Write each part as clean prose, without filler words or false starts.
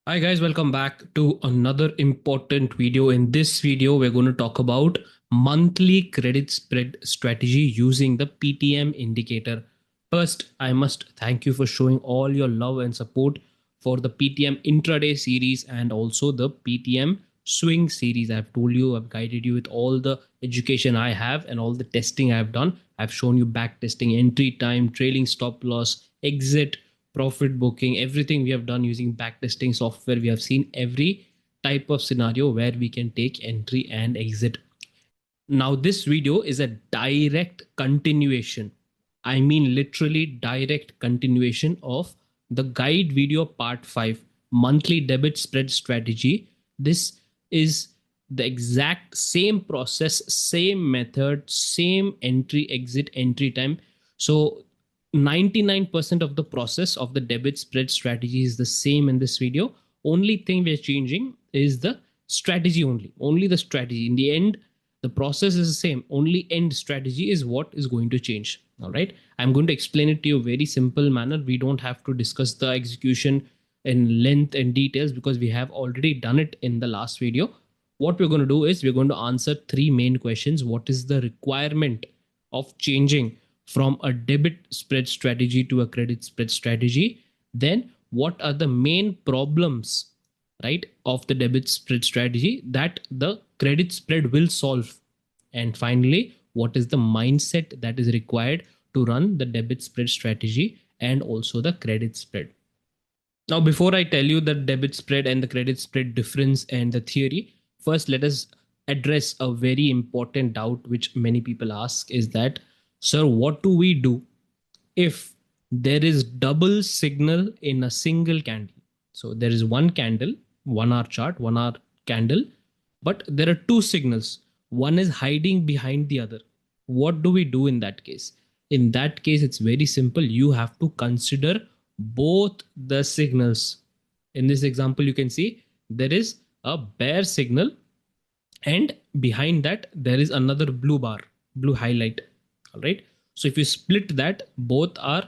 Hi guys, welcome back to another important video. In this video, we're going to talk about monthly credit spread strategy using the PTM indicator. First, I must thank you for showing all your love and support for the PTM Intraday series and also the PTM Swing series. I've told you, I've guided you with all the education I have and all the testing I've done. I've shown you back testing, entry time, trailing stop loss, exit, profit booking, everything we have done using backtesting software. We have seen every type of scenario where we can take entry and exit. Now this video is a direct continuation. I mean literally direct continuation of the guide video part 5, monthly debit spread strategy. This is the exact same process, same method, same entry, exit, entry time. So 99% of the process of the debit spread strategy is the same in this video. Only thing we're changing is the strategy only the strategy. In the end, the process is the same. Only end strategy is what is going to change. All right. I'm going to explain it to you very simple manner. We don't have to discuss the execution in length and details because we have already done it in the last video. What we're going to do is we're going to answer three main questions. What is the requirement of changing from a debit spread strategy to a credit spread strategy? Then what are the main problems, right, of the debit spread strategy that the credit spread will solve? And finally, what is the mindset that is required to run the debit spread strategy and also the credit spread? Now, before I tell you the debit spread and the credit spread difference and the theory, first let us address a very important doubt which many people ask is that, sir, what do we do if there is double signal in a single candle? So there is one candle, 1 hour chart, 1 hour candle, but there are two signals. One is hiding behind the other. What do we do in that case? In that case, it's very simple. You have to consider both the signals. In this example, you can see there is a bear signal and behind that there is another blue bar, blue highlight. All right. So if you split that, both are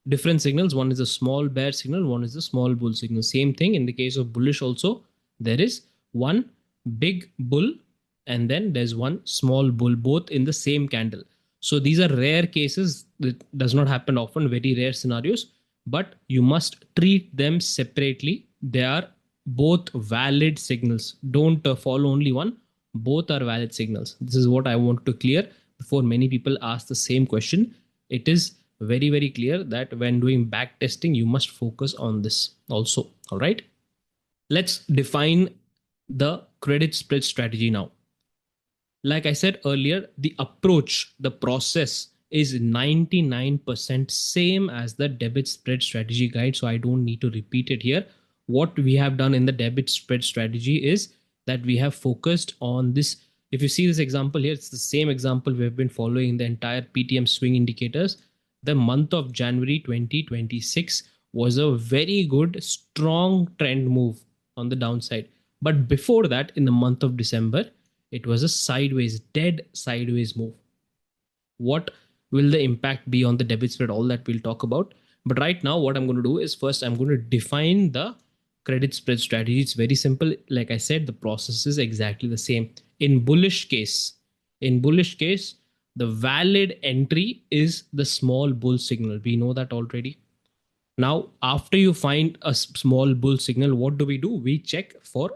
different signals. One is a small bear signal, one is a small bull signal. Same thing in the case of bullish also. There is one big bull and then there's one small bull, both in the same candle. So these are rare cases. That does not happen often, very rare scenarios, but you must treat them separately. They are both valid signals. Don't follow only one. Both are valid signals. This is what I want to clear before many people ask the same question. It is very, very clear that when doing back testing, you must focus on this also. All right. Let's define the credit spread strategy now. Like I said earlier, the approach, the process is 99% same as the debit spread strategy guide. So I don't need to repeat it here. What we have done in the debit spread strategy is that we have focused on this. If you see this example here, it's the same example we have been following in the entire PTM swing indicators. The month of January 2026 was a very good, strong trend move on the downside. But before that, in the month of December, it was a sideways, dead sideways move. What will the impact be on the debit spread? All that we'll talk about. But right now, what I'm going to do is first I'm going to define the credit spread strategy. It's very simple. Like I said, the process is exactly the same. In bullish case, the valid entry is the small bull signal. We know that already. Now, after you find a small bull signal, what do? We check for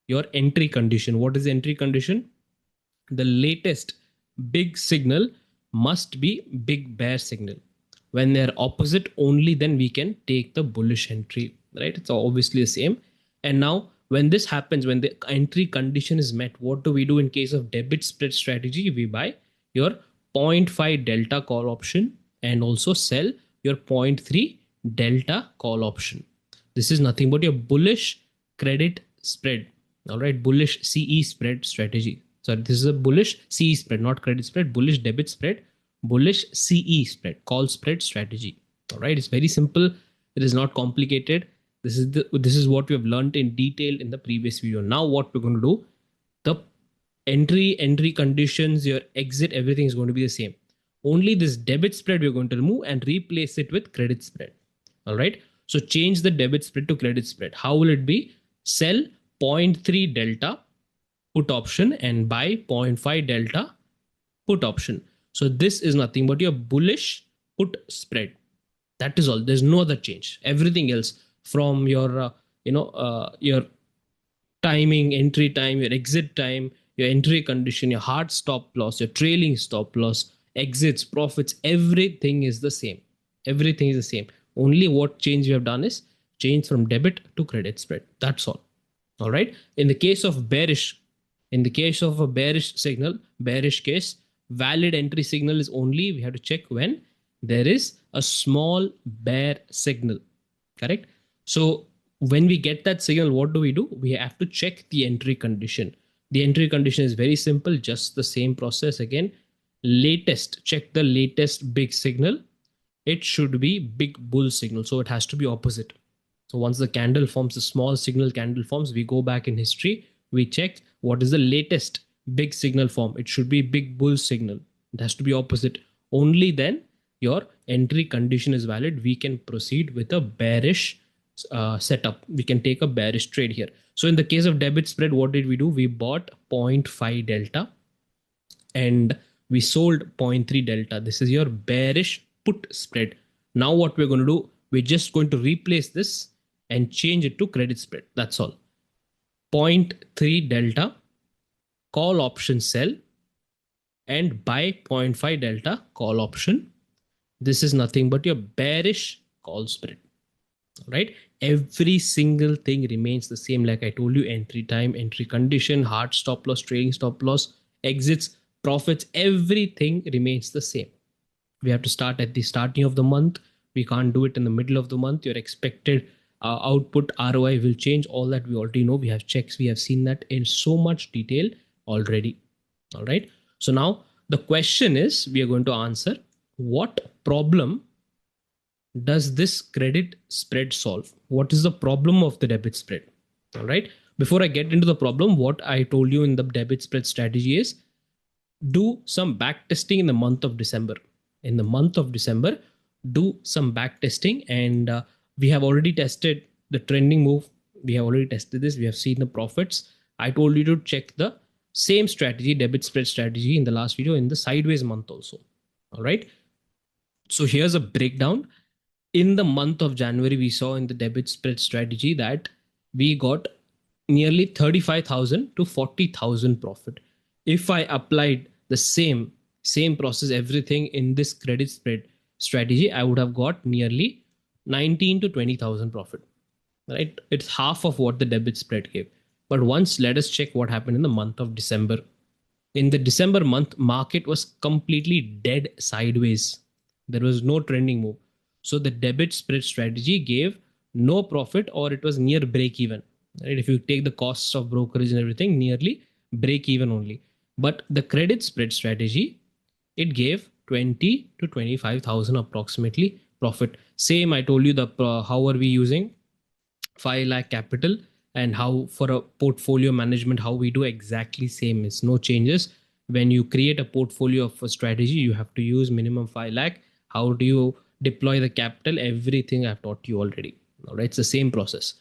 your entry condition. What is the entry condition? The latest big signal must be big bear signal. When they're opposite, only then we can take the bullish entry, right? It's obviously the same. And now when this happens, when the entry condition is met, what do? In case of debit spread strategy? We buy your 0.5 delta call option and also sell your 0.3 delta call option. This is nothing but your bullish credit spread. All right, bullish CE spread strategy. So this is a bullish CE spread, not credit spread, bullish debit spread, bullish CE spread, call spread strategy. All right, it's very simple. It is not complicated. This is what we have learned in detail in the previous video. Now what we're going to do, the entry conditions, your exit, everything is going to be the same. Only this debit spread we're going to remove and replace it with credit spread. All right. So change the debit spread to credit spread. How will it be? Sell 0.3 delta put option and buy 0.5 delta put option. So this is nothing but your bullish put spread. That is all. There's no other change. Everything else from your your timing, entry time, your exit time, your entry condition, your hard stop loss, your trailing stop loss, exits, profits, everything is the same. Everything is the same. Only what change we have done is change from debit to credit spread. That's all. All right. In the case of bearish, in the case of a bearish signal, bearish case, valid entry signal is only, we have to check when there is a small bear signal. Correct. So when we get that signal, what do? We have to check the entry condition. The entry condition is very simple, just the same process again. Latest, check the latest big signal. It should be big bull signal. So it has to be opposite. So once the candle forms, a small signal candle forms, we go back in history, we check what is the latest big signal form. It should be big bull signal. It has to be opposite. Only then your entry condition is valid. We can proceed with a bearish setup. We can take a bearish trade here. So in the case of debit spread, what did we do? We bought 0.5 delta and we sold 0.3 delta. This is your bearish put spread. Now what we're going to do, we're just going to replace this and change it to credit spread. That's all. 0.3 delta, call option sell, and buy 0.5 delta, call option. This is nothing but your bearish call spread. Right? Every single thing remains the same. Like I told you, entry time, entry condition, hard stop loss, trailing stop loss, exits, profits, everything remains the same. We have to start at the starting of the month. We can't do it in the middle of the month. Your expected output ROI will change. All that we already know. We have checks. We have seen that in so much detail already. All right. So now the question is, we are going to answer, what problem does this credit spread solve? What is the problem of the debit spread? All right. Before I get into the problem, what I told you in the debit spread strategy is do some back testing in the month of December. In the month of December, do some back testing, and we have already tested the trending move. We have already tested this. We have seen the profits. I told you to check the same strategy, debit spread strategy, in the last video in the sideways month also. All right. So here's a breakdown. In the month of January, we saw in the debit spread strategy that we got nearly 35,000 to 40,000 profit. If I applied the same process, everything in this credit spread strategy, I would have got nearly 19 to 20,000 profit. Right? It's half of what the debit spread gave. But once, let us check what happened in the month of December. In the December month, market was completely dead sideways. There was no trending move. So the debit spread strategy gave no profit, or it was near break even. Right? If you take the costs of brokerage and everything, nearly break even only. But the credit spread strategy, it gave 20 to 25,000 approximately profit. Same, I told you the how are we using 5 lakh capital, and how for a portfolio management, how we do exactly same. Is no changes. When you create a portfolio of a strategy, you have to use minimum 5 lakh. How do you deploy the capital? Everything I've taught you already. All right, it's the same process.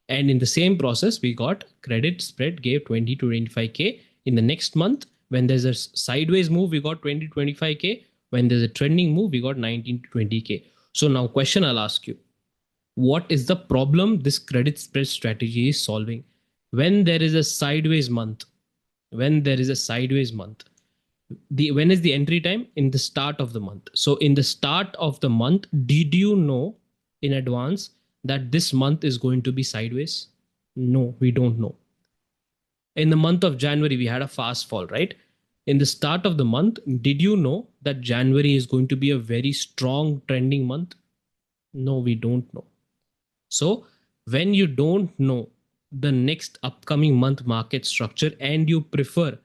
And in the same process, we got credit spread gave 20 to 25K. In the next month, when there's a sideways move, we got 20 to 25K. When there's a trending move, we got 19 to 20K. So now question I'll ask you, what is the problem this credit spread strategy is solving? When there is a sideways month, when is the entry time? In the start of the month. So in the start of the month, did you know in advance that this month is going to be sideways? No, we don't know. In the month of January, we had a fast fall, right? In the start of the month, did you know that January is going to be a very strong trending month? No, we don't know. So when you don't know the next upcoming month market structure, and you prefer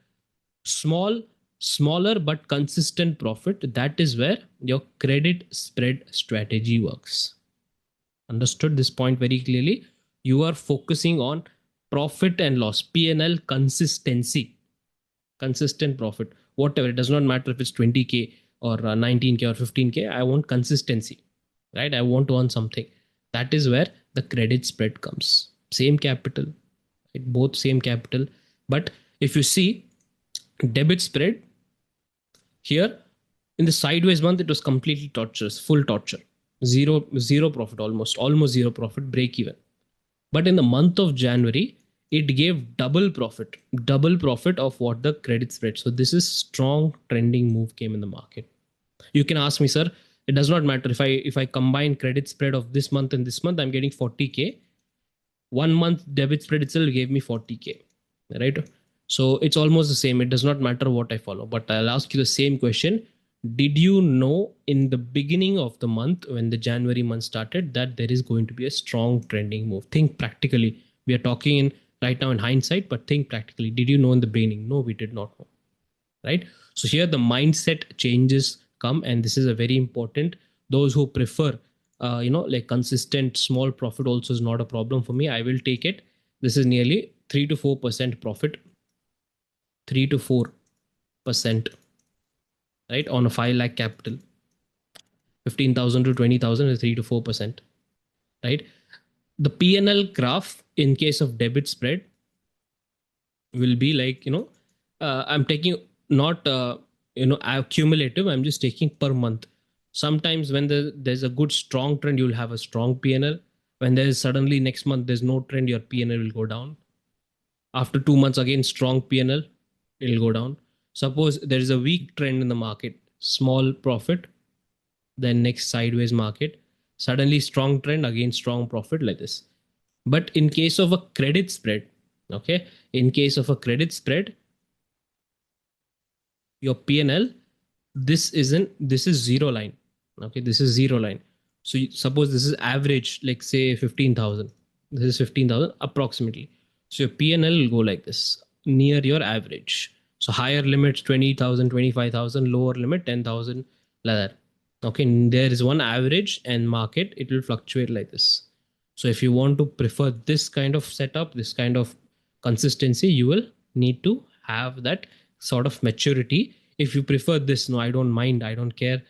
smaller but consistent profit, that is where your credit spread strategy works. Understood this point very clearly? You are focusing on profit and loss, P&L consistency, consistent profit, whatever. It does not matter if it's 20K or 19K or 15K. I want consistency, right? I want to earn something. That is where the credit spread comes. Same capital, right? Both same capital. But if you see debit spread here in the sideways month, it was completely torturous, full torture, zero profit, almost zero profit, break even. But in the month of January, it gave double profit of what the credit spread. So this is strong trending move came in the market. You can ask me, sir, it does not matter if I combine credit spread of this month and this month, I'm getting 40K. 1 month debit spread itself gave me 40K, right? So it's almost the same. It does not matter what I follow. But I'll ask you the same question. Did you know in the beginning of the month, when the January month started, that there is going to be a strong trending move? Think practically. We are talking in right now in hindsight, but think practically. Did you know in the beginning? No, we did not know, right? So here the mindset changes come, and this is a very important. Those who prefer like consistent small profit also is not a problem for me. I will take it. This is nearly 3 to 4% profit, 3 to 4%, right? On a 5 lakh capital, 15,000 to 20,000 is 3 to 4%, right? The PNL graph in case of debit spread will be like, I'm taking not, cumulative, I'm just taking per month. Sometimes when there's a good strong trend, you'll have a strong PNL. When there is suddenly next month, there's no trend, your PNL will go down. After 2 months, again, strong PNL, it'll go down. Suppose there is a weak trend in the market, small profit, then next sideways market, suddenly strong trend, again, strong profit, like this. But in case of a credit spread, okay, in case of a credit spread, your PNL, this is zero line. Okay, this is zero line. So suppose this is average, like say 15,000. This is 15,000 approximately. So your PNL will go like this, near your average. So higher limits 20,000, 25,000, lower limit 10,000, like that. Okay, there is one average, and market, it will fluctuate like this. So if you want to prefer this kind of setup, this kind of consistency, you will need to have that sort of maturity. If you prefer this, no, I don't mind, I don't care,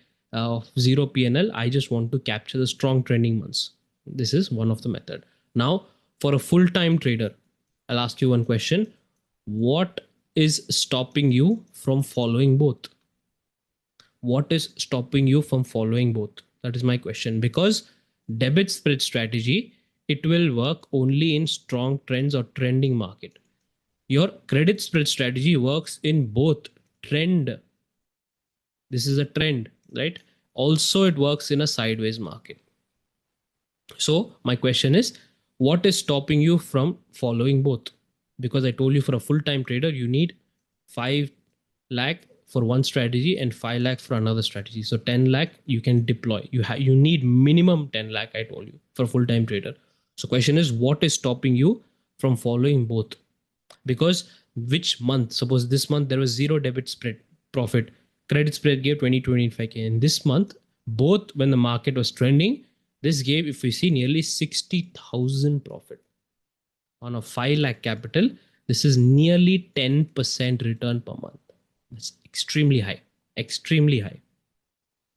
zero PNL, I just want to capture the strong trending months. This is one of the method. Now, for a full-time trader, I'll ask you one question. What is stopping you from following both? What is stopping you from following both? That is my question. Because debit spread strategy, it will work only in strong trends or trending market. Your credit spread strategy works in both trend. This is a trend, right? Also, it works in a sideways market. So my question is, what is stopping you from following both? Because I told you, for a full-time trader, you need 5 lakh for one strategy and 5 lakh for another strategy. So 10 lakh you can deploy. You need minimum 10 lakh, I told you, for a full-time trader. So question is, what is stopping you from following both? Because which month, suppose this month there was zero debit spread profit, credit spread gave 25K. In this month, both when the market was trending, this gave, if we see, nearly 60,000 profit on a 5 lakh capital. This is nearly 10% return per month. That's extremely high,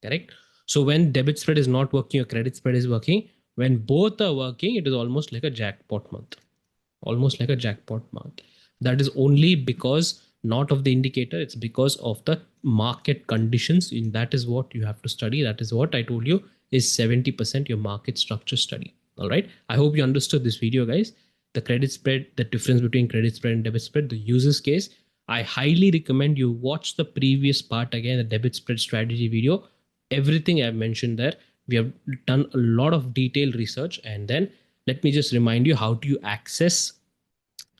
correct? So when debit spread is not working, your credit spread is working. When both are working, it is almost like a jackpot month, That is only because not of the indicator, it's because of the market conditions. And that is what you have to study. That is what I told you is 70% your market structure study. All right. I hope you understood this video, guys. The credit spread, the difference between credit spread and debit spread, the uses case. I highly recommend you watch the previous part again, the debit spread strategy video. Everything I've mentioned there, we have done a lot of detailed research. And then let me just remind you, how do you access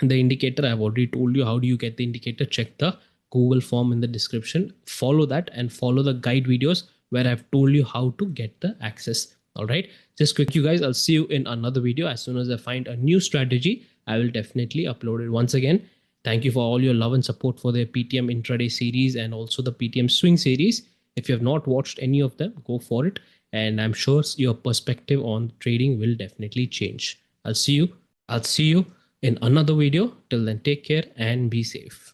the indicator? I've already told you how do you get the indicator. Check the Google form in the description. Follow that and follow the guide videos where I've told you how to get the access. All right, just quick, you guys, I'll see you in another video. As soon as I find a new strategy, I will definitely upload it. Once again, thank you for all your love and support for the PTM Intraday series and also the PTM Swing series. If you have not watched any of them, go for it. And I'm sure your perspective on trading will definitely change. I'll see you in another video. Till then, take care and be safe.